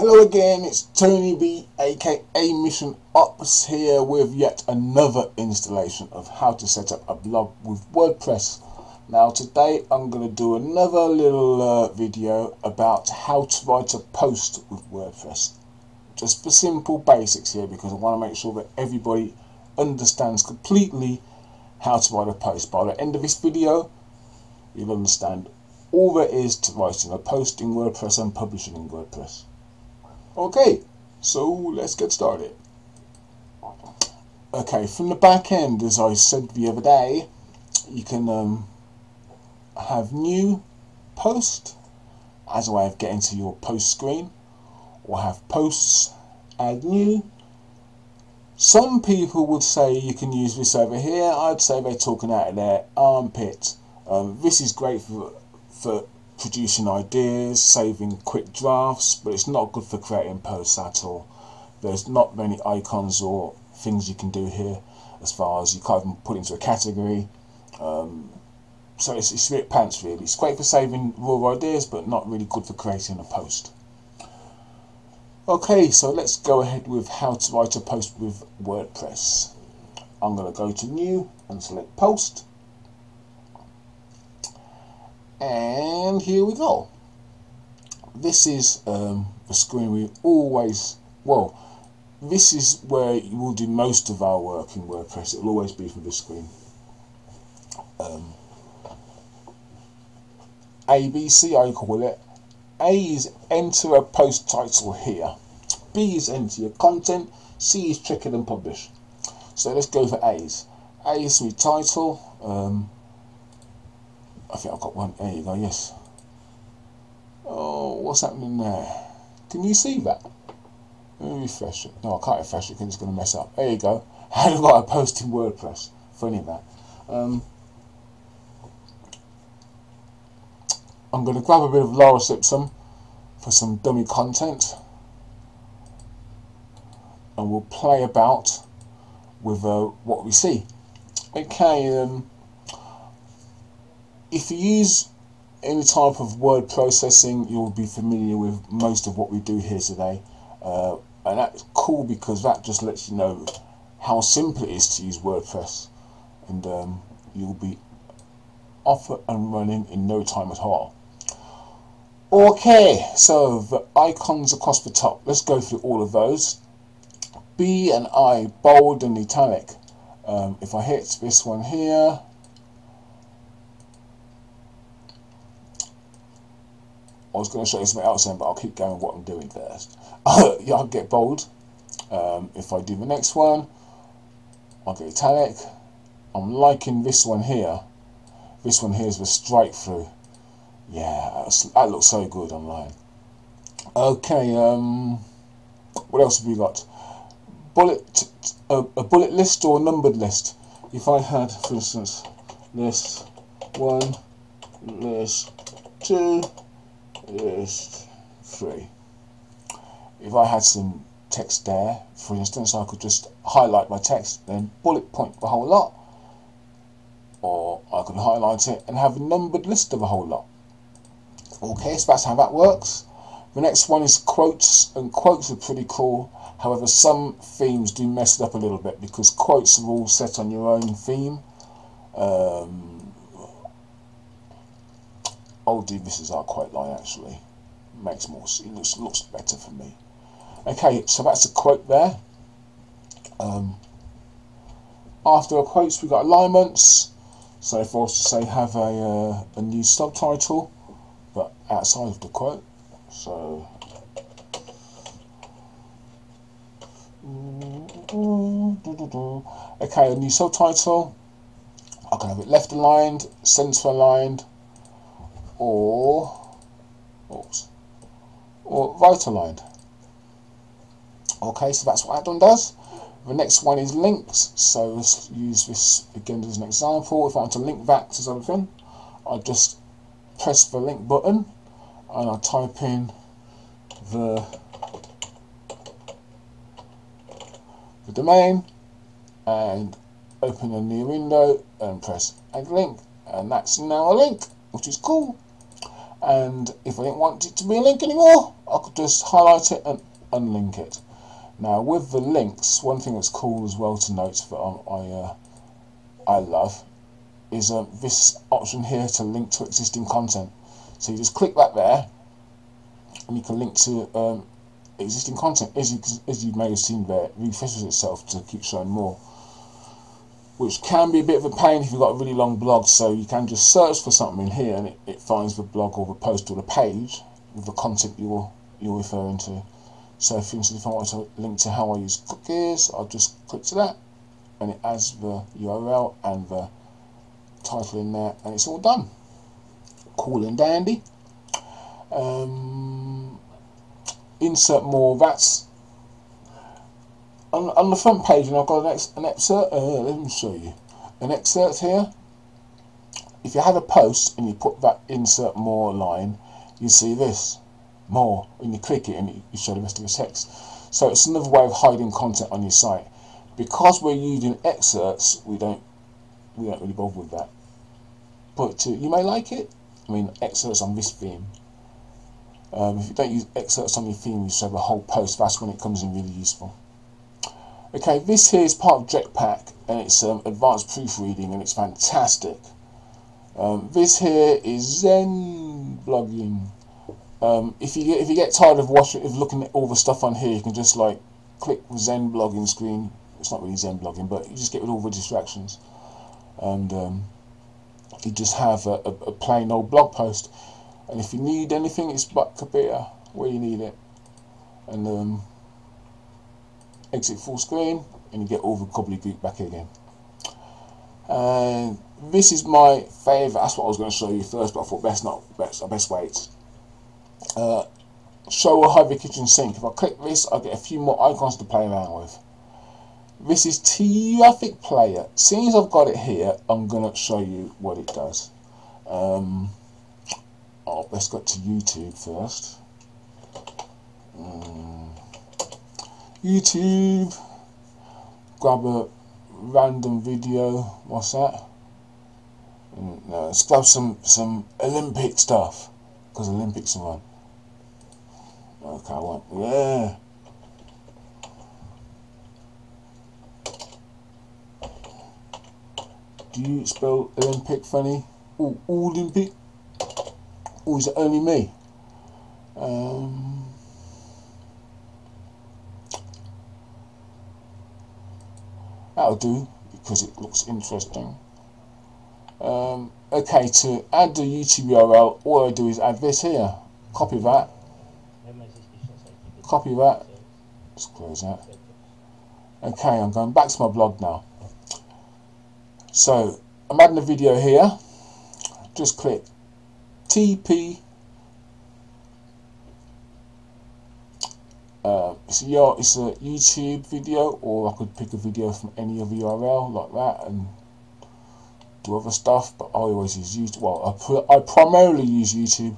Hello again, it's Tony B aka Mission Ops here with yet another installation of how to set up a blog with WordPress. Now today I'm going to do another little video about how to write a post with WordPress. Just for simple basics here, because I want to make sure that everybody understands completely how to write a post. By the end of this video you'll understand all there is to writing a post in WordPress and publishing in WordPress. Okay, so let's get started. Okay, from the back end, as I said the other day, you can have new post as a way of getting to your post screen, or have posts, add new. Some people would say you can use this over here. I'd say they're talking out of their armpit. This is great for producing ideas, saving quick drafts, but it's not good for creating posts at all. There's not many icons or things you can do here, as far as you can't even put into a category. So it's a bit pants really. It's great for saving raw ideas, but not really good for creating a post. Okay, so let's go ahead with how to write a post with WordPress. I'm going to go to New and select Post. And here we go. This is the screen we always, well, this is where you will do most of our work in WordPress. It will always be from this screen. ABC I call it. A is enter a post title here. B is enter your content. C is check it and publish. So let's go for A's. A is my title. I think I've got one. There you go, yes. Oh, what's happening there? Can you see that? Let me refresh it. No, I can't refresh it because it's going to mess up. There you go. How to write a post in WordPress. Funny that. I'm going to grab a bit of Laura Simpson for some dummy content. And we'll play about with what we see. Okay, if you use any type of word processing, you'll be familiar with most of what we do here today. And that's cool because that just lets you know how simple it is to use WordPress. And you'll be off and running in no time at all. Okay, so the icons across the top, let's go through all of those. B and I, bold and italic. If I hit this one here, I was going to show you something else then, but I'll keep going with what I'm doing first. Yeah, I'll get bold. If I do the next one, I'll get italic. I'm liking this one here. This one here is the strike through. Yeah, that looks so good online. Okay, what else have we got? A bullet list or a numbered list. If I had, for instance, list 1, list 2, list 3. If I had some text there, for instance, I could just highlight my text, then bullet point the whole lot, or I could highlight it and have a numbered list of a whole lot. Okay, so that's how that works. The next one is quotes, and quotes are pretty cool. However, some themes do mess it up a little bit because quotes are all set on your own theme. I'll do this as our quote line actually. Makes more, it looks better for me. Okay, so that's a quote there. After our quotes, we've got alignments. So if I was to say have a new subtitle, but outside of the quote. So okay, a new subtitle. I can have it left aligned, center aligned, or right aligned. Okay, so that's what that one does. The next one is links. So let's use this again as an example. If I want to link that to something, I just press the link button and I type in the domain and open a new window and press add link, and that's now a link, which is cool. And if I didn't want it to be a link anymore, I could just highlight it and unlink it. Now with the links, one thing that's cool as well to note that I love is this option here to link to existing content. So you just click that there, and you can link to existing content. As you may have seen there, it refreshes itself to keep showing more, which can be a bit of a pain if you've got a really long blog. So you can just search for something in here, and it finds the blog or the post or the page with the content you're referring to. So for instance, if I want to link to how I use cookies, I'll just click to that, and it adds the URL and the title in there, and it's all done. Cool and dandy. Insert more. That's on the front page, and I've got an excerpt. Let me show you an excerpt here. If you have a post and you put that insert more line, you see this more, and you click it and you show the rest of the text. So it's another way of hiding content on your site. Because we're using excerpts, we don't really bother with that. But you may like it. I mean, excerpts on this theme. If you don't use excerpts on your theme, you show the whole post. That's when it comes in really useful. Okay, this here is part of Jetpack, and it's advanced proofreading, and it's fantastic. This here is Zen blogging. If you get tired of looking at all the stuff on here, you can just like click the Zen blogging screen. It's not really Zen blogging, but you just get rid of all the distractions, and you just have a plain old blog post. And if you need anything, it's back up here where you need it, and exit full screen, and you get all the gobbledygook back again. And this is my favourite. That's what I was going to show you first, but I thought best wait. Show or hide the kitchen sink. If I click this, I get a few more icons to play around with. This is Traffic Player. Seeing as I've got it here, I'm going to show you what it does. Let's go to YouTube first. YouTube. Grab a random video. What's that? No, let's grab some Olympic stuff, because Olympics are on. Okay, I want, yeah. Do you spell Olympic funny? Oh, Olympic? Or is it only me? That'll do, because it looks interesting. Okay, to add the YouTube URL, all I do is add this here. Copy that. Copy that. Let's close that. Okay, I'm going back to my blog now. So I'm adding a video here. Just click TP. It's a YouTube video, or I could pick a video from any other URL like that and do other stuff. But I always use YouTube. Well, I primarily use YouTube,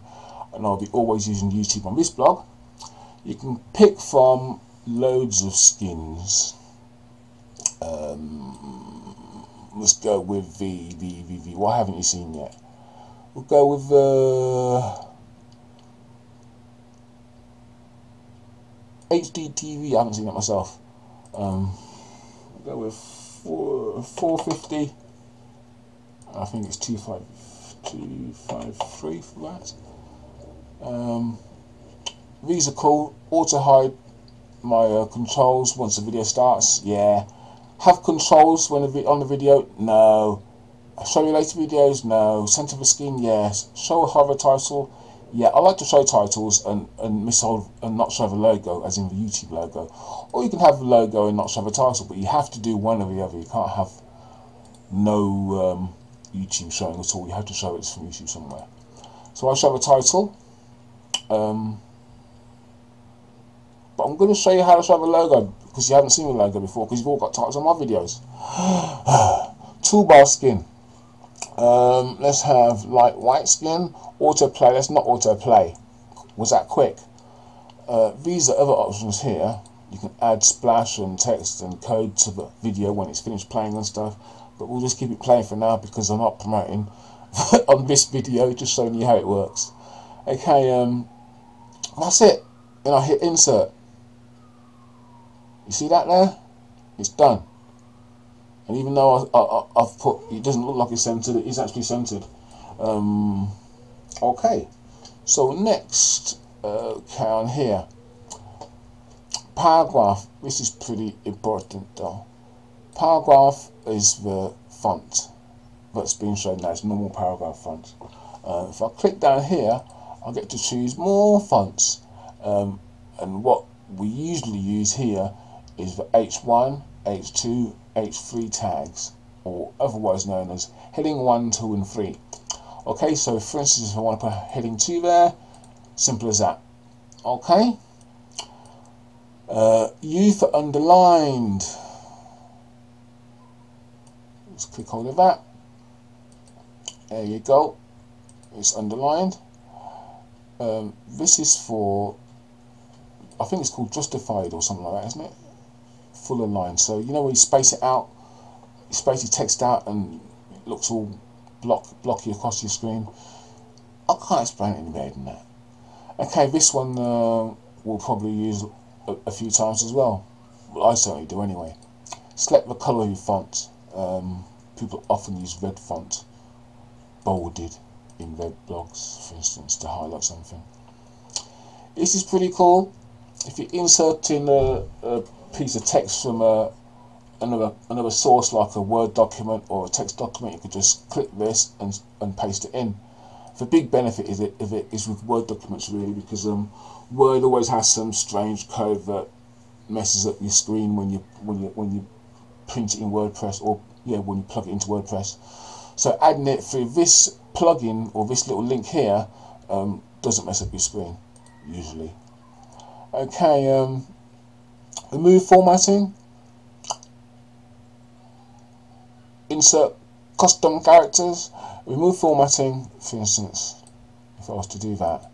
and I'll be always using YouTube on this blog. You can pick from loads of skins. Let's go with the what haven't you seen yet? We'll go with the HDTV. I haven't seen it myself. We'll go with 450. I think it's 253 for that. These are cool. Auto hide my controls once the video starts. Yeah. Have controls when on the video? No. Show you later videos? No. Center the screen? Yes. Show a hover title? Yeah. I like to show titles and not show the logo, as in the YouTube logo. Or you can have the logo and not show the title, but you have to do one or the other. You can't have no YouTube showing at all. You have to show it's from YouTube somewhere. So I'll show the title. But I'm going to show you how to show the logo, because you haven't seen the logo before, because you've all got titles on my videos. Toolbar skin. Let's have light white skin. Autoplay. Let's not autoplay. Was that quick? These are other options here. You can add splash and text and code to the video when it's finished playing and stuff. But we'll just keep it playing for now, because I'm not promoting on this video, just showing you how it works. Okay, that's it. Then I hit insert. You see that there? It's done. And even though I've put, it doesn't look like it's centered, it is actually centered. Okay, so next, on here, paragraph. This is pretty important though. Paragraph is the font that's being shown now. It's normal paragraph font. If I click down here, I get to choose more fonts, and what we usually use here is the H1, H2, H3 tags, or otherwise known as heading 1, 2 and 3. Okay, so for instance, if I want to put heading 2 there, simple as that. Okay, U for underlined. Let's click hold of that. There you go, it's underlined. This is for, I think it's called justified or something like that, isn't it? Full aligned. So you know when you space it out, you space your text out and it looks all blocky across your screen. I can't explain it any better than that. Okay, this one we'll probably use a few times as well. Well, I certainly do anyway. Select the colour of your font. People often use red font, bolded in red blogs, for instance, to highlight something. This is pretty cool. If you're inserting a piece of text from another source like a Word document or a text document, you could just click this and paste it in. The big benefit is with Word documents really, because Word always has some strange code that messes up your screen when you print it in WordPress, or when you plug it into WordPress. So adding it through this plugin or this little link here doesn't mess up your screen usually. Okay, remove formatting, insert custom characters, remove formatting. For instance, if I was to do that,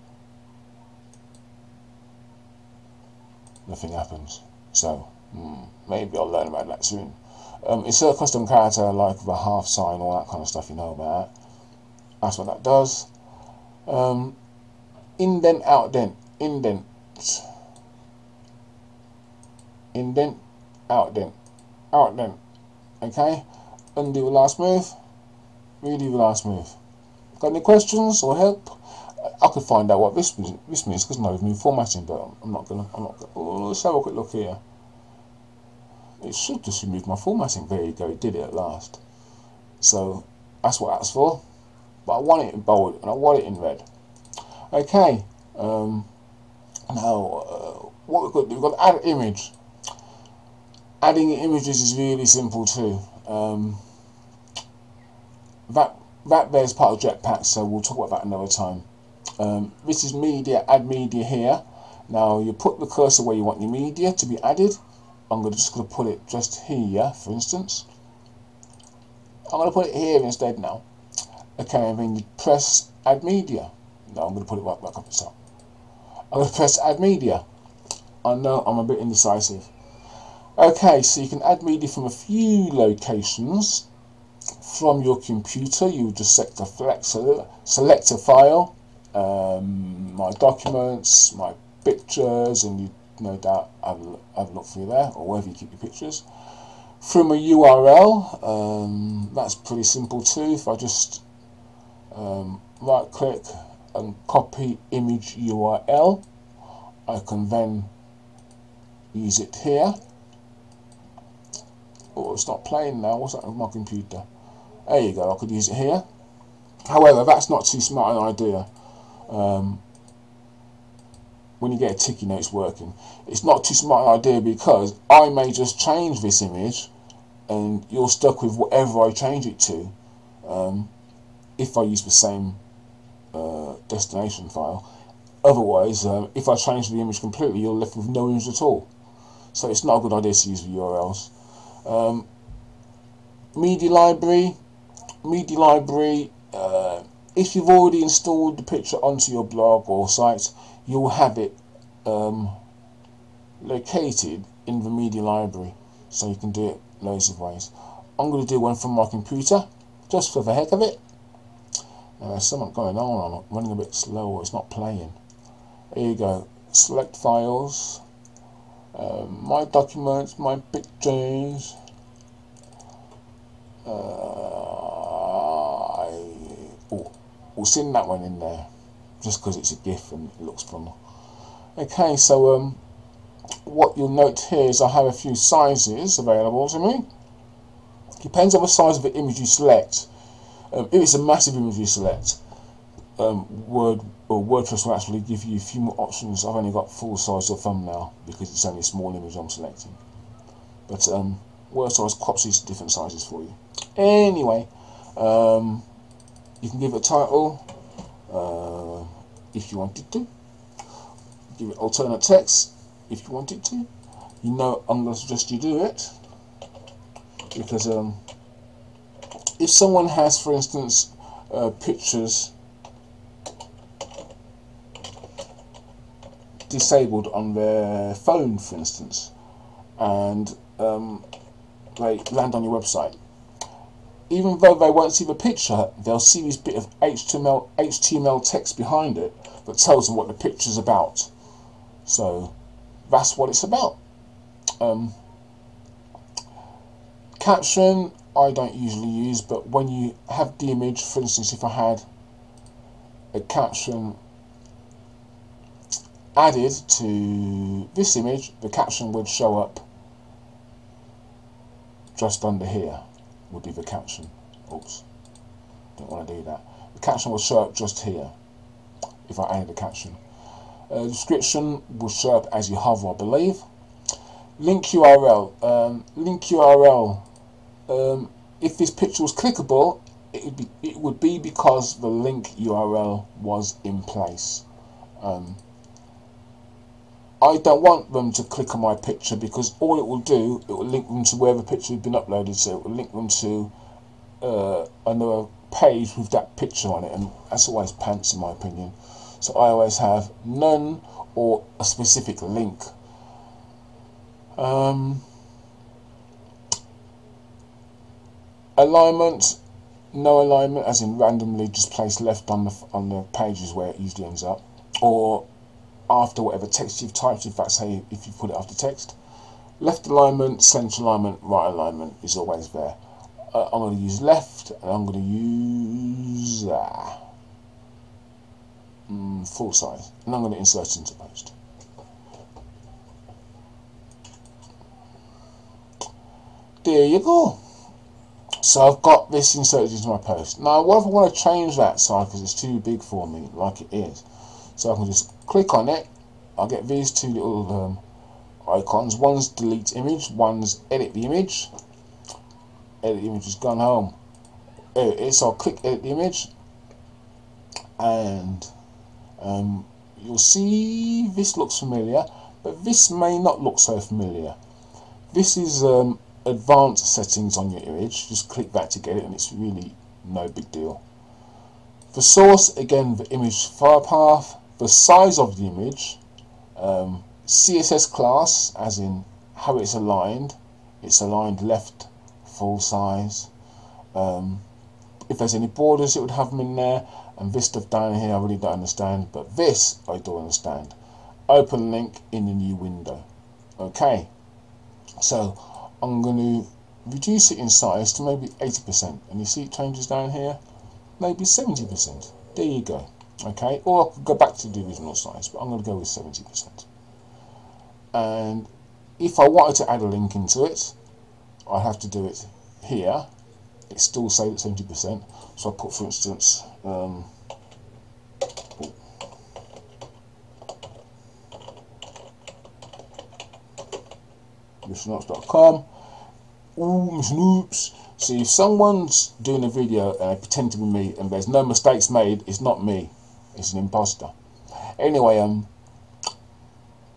nothing happens. So maybe I'll learn about that soon. Insert custom character like the half sign, all that kind of stuff, you know about that. That's what that does. Indent, outdent, indent, outdent, outdent. Okay, undo the last move, redo the last move. Got any questions or help? I could find out what this means because I've moved formatting, but I'm not gonna. Oh, let's have a quick look here. It should just remove my formatting. There you go, it did it at last. So that's what that's for. But I want it in bold and I want it in red. Okay. Now what we've got to do, we've got to add an image. Adding images is really simple too. That there's part of Jetpack, so we'll talk about that another time. This is media, add media here. Now you put the cursor where you want your media to be added. I'm just going to put it just here, for instance. I'm going to put it here instead now. Okay, and then you press add media. No, I'm going to put it right back up the top. I'm going to press add media. I know I'm a bit indecisive. Okay, so you can add media from a few locations. From your computer, you just select a file, my documents, my pictures, and you no doubt have a look through there, or wherever you keep your pictures. From a URL, that's pretty simple too. If I just right click and copy image URL, I can then use it here. Oh, it's not playing now. What's that with my computer? There you go, I could use it here. However, that's not too smart an idea. When you get a tick, you know it's working. It's not too smart an idea because I may just change this image and you're stuck with whatever I change it to if I use the same destination file. Otherwise, if I change the image completely, you're left with no image at all. So it's not a good idea to use the URLs. Media library. If you've already installed the picture onto your blog or site, you'll have it located in the media library, so you can do it loads of ways. I'm going to do one from my computer just for the heck of it. There's something going on. I'm running a bit slow, it's not playing. There you go. select files, my documents, my pictures. We'll send that one in there just because it's a GIF and it looks fun. Okay, so what you'll note here is I have a few sizes available to me. Depends on the size of the image you select. If it's a massive image you select, Wordpress will actually give you a few more options. I've only got full size or thumbnail because it's only a small image I'm selecting. But Wordpress crops these different sizes for you. Anyway, you can give it a title if you wanted to. Give it alternate text if you wanted to. You know I'm going to suggest you do it because if someone has, for instance, pictures disabled on their phone, for instance, and they land on your website, even though they won't see the picture, they'll see this bit of HTML text behind it that tells them what the picture's about. So that's what it's about. Caption I don't usually use, but when you have the image, for instance, if I had a caption added to this image, the caption would show up just under here. Would be the caption. Oops, don't want to do that. The caption will show up just here if I added a caption. Description will show up as you hover, I believe. Link URL. Link URL. If this picture was clickable, it would be because the link URL was in place. I don't want them to click on my picture because all it will do, it will link them to where the picture has been uploaded, so it will link them to another page with that picture on it, and that's always pants in my opinion. So I always have none or a specific link. Alignment, no alignment, as in randomly just place left on the pages where it usually ends up, or after whatever text you've typed, if that's how if you put it after text. Left alignment, center alignment, right alignment is always there. I'm going to use left, and I'm going to use full size, and I'm going to insert into post. There you go. So I've got this inserted into my post. Now what if I want to change that size because it's too big for me, like it is? So I can just click on it. I'll get these two little icons. One's delete image, one's edit the image. Edit the image has gone home. There it is. So I'll click edit the image, and you'll see this looks familiar, but this may not look so familiar. This is advanced settings on your image. Just click that to get it, and it's really no big deal. The source, again, the image file path, the size of the image, CSS class, as in how it's aligned left, full size. If there's any borders, it would have them in there, and this stuff down here I really don't understand, but this I do understand. Open link in the new window. Okay, so I'm going to reduce it in size to maybe 80%, and you see it changes down here, maybe 70%. There you go. Okay, or I could go back to the original size, but I'm going to go with 70%. And if I wanted to add a link into it, I have to do it here. It's still saved at 70%, so I put, for instance, MrNops.com. Ooh, Snoops. See, if someone's doing a video and they pretend to be me and there's no mistakes made, it's not me. It's an imposter. Anyway,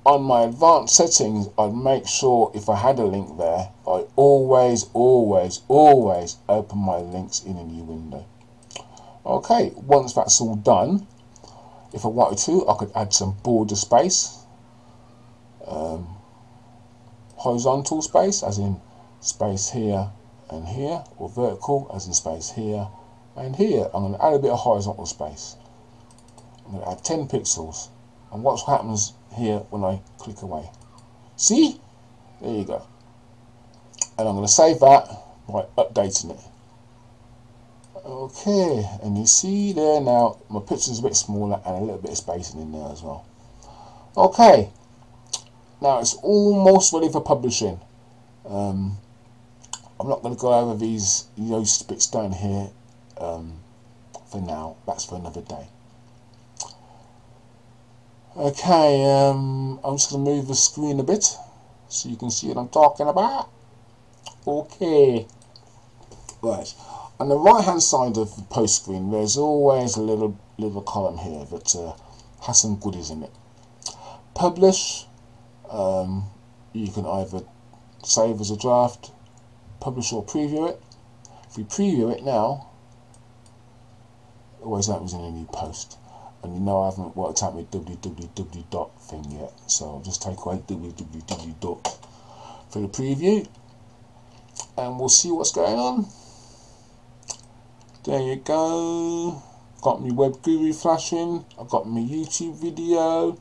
on my advanced settings, I'd make sure if I had a link there, I always open my links in a new window. Okay, once that's all done, if I wanted to, I could add some border space, horizontal space, as in space here and here, or vertical, as in space here and here. I'm going to add a bit of horizontal space. I'm going to add 10 pixels. and what happens here when I click away. See? There you go. And I'm going to save that by updating it. Okay, and you see there now my picture's a bit smaller and a little bit of spacing in there as well. Okay, now it's almost ready for publishing. I'm not going to go over these bits down here for now. That's for another day. Okay, I'm just going to move the screen a bit so you can see what I'm talking about. Okay, right. On the right hand side of the post screen, there's always a little column here that has some goodies in it. Publish, you can either save as a draft, publish or preview it. If we preview it now, it always opens in a new post. And you know I haven't worked out my www dot thing yet, so I'll just take away www dot for the preview, and we'll see what's going on. There you go. Got me web guru flashing. I've got my YouTube video.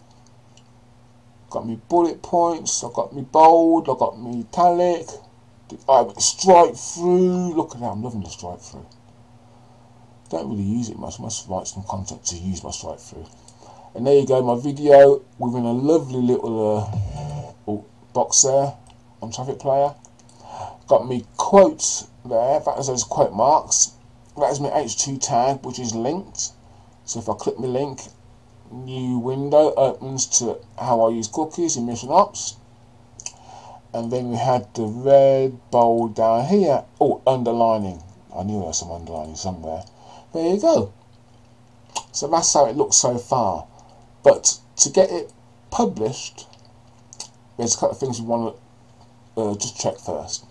Got me bullet points. I've got me bold. I've got me italic. I've stripe through. Look at that. I'm loving the stripe through. Don't really use it much. I must write some content to use my stripe through. And there you go. My video within a lovely little box there on Traffic Player. Got me quotes there. That is those quote marks. That is my H2 tag, which is linked. So if I click my link, new window opens to how I use cookies in Mission Ops. And then we had the red bold down here. Oh, underlining. I knew there was some underlining somewhere. There you go. So that's how it looks so far. But to get it published, there's a couple of things we want to just check first.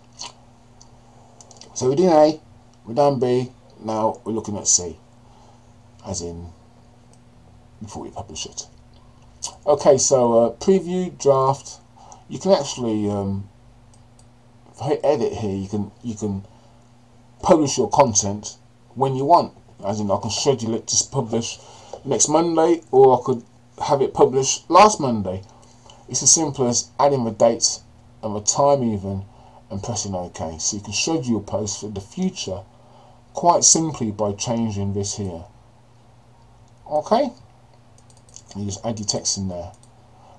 So we did A, we done B. Now we're looking at C, as in before we publish it. Okay, so preview, draft. You can actually, if I hit edit here, you can publish your content when you want. As in, I can schedule it to publish next Monday, or I could have it published last Monday. It's as simple as adding the dates and the time even, and pressing OK. So you can schedule your posts for the future quite simply by changing this here. Okay, you just add your text in there,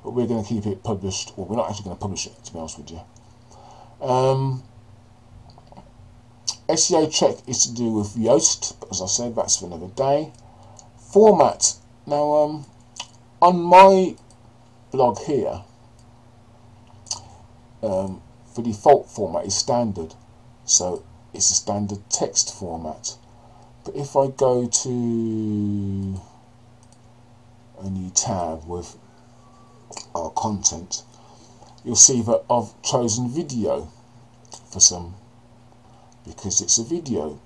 but we're going to keep it published, or we're not actually going to publish it, to be honest with you. SEO check is to do with Yoast, but as I said, that's for another day. Format. Now, on my blog here, the default format is standard, so it's a standard text format. But if I go to a new tab with our content, you'll see that I've chosen video for some, because it's a video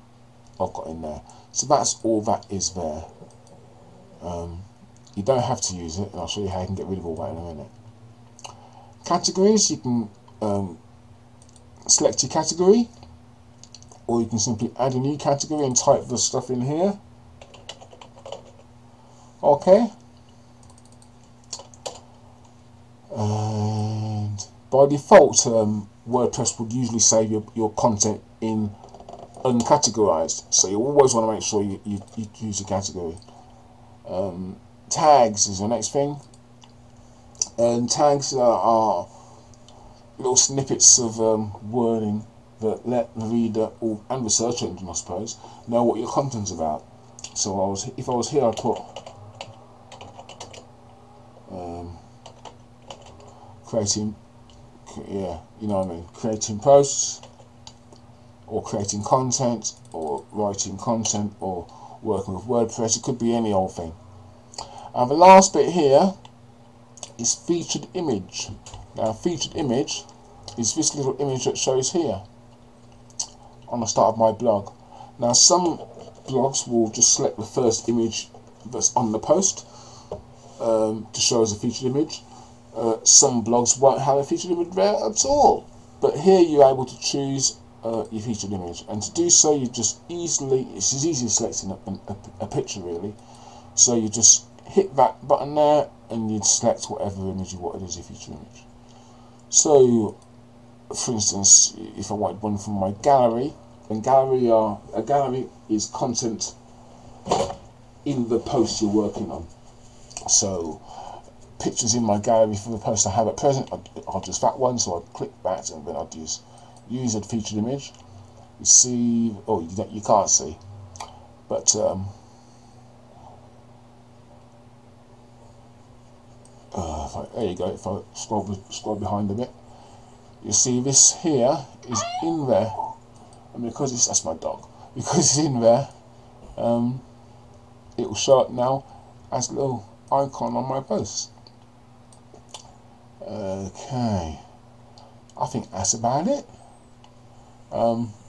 I've got in there. So that's all that is there. You don't have to use it, and I'll show you how you can get rid of all that in a minute. Categories, you can select your category, or you can simply add a new category and type the stuff in here. Okay. And by default, WordPress would usually save your content in uncategorized, so you always want to make sure you use your category. Tags is the next thing, and tags are little snippets of wording that let the reader, and the search engine I suppose, know what your content's about. So if I was here, I'd put creating, yeah, you know what I mean, creating posts, or creating content, or writing content, or working with WordPress. It could be any old thing. And the last bit here is featured image. Now, featured image is this little image that shows here on the start of my blog. Now, some blogs will just select the first image that's on the post to show as a featured image. Some blogs won't have a featured image there at all. But here you're able to choose your featured image, and to do so you just it's as easy as selecting a picture really. So you just hit that button there and you'd select whatever image you wanted as your feature image. So, for instance, if I wanted one from my gallery, and a gallery is content in the post you're working on. So, pictures in my gallery for the post I have at present, I'll just that one, so I'd click that and then I'd use a featured image. You see, oh, you can't see, but there you go. If I scroll behind a bit, you see this here is in there, and because that's my dog, because it's in there, it will show up now as a little icon on my post. Okay, I think that's about it.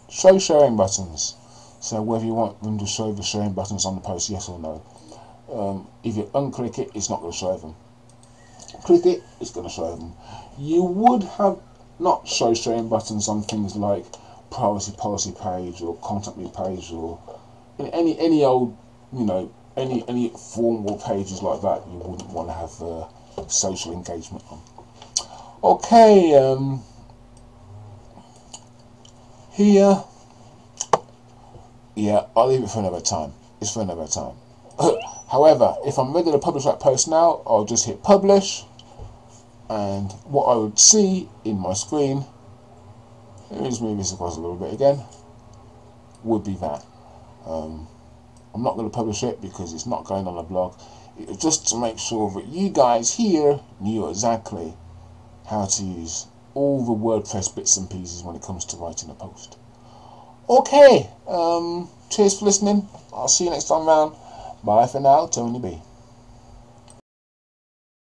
Show sharing buttons. So whether you want them to show the sharing buttons on the post, yes or no. If you unclick it, it's not going to show them. Click it, it's going to show them. You would have not show sharing buttons on things like privacy policy page or contact me page, or any old, any formal pages like that. You wouldn't want to have social engagement on. Okay, here, yeah, I'll leave it for another time. It's for another time. However, if I'm ready to publish that post now, I'll just hit publish, and what I would see in my screen, let me just move this across a little bit again, would be that. I'm not going to publish it because it's not going on the blog. It was just to make sure that you guys here knew exactly how to use all the WordPress bits and pieces when it comes to writing a post. Okay, cheers for listening. I'll see you next time round. Bye for now, Tony B.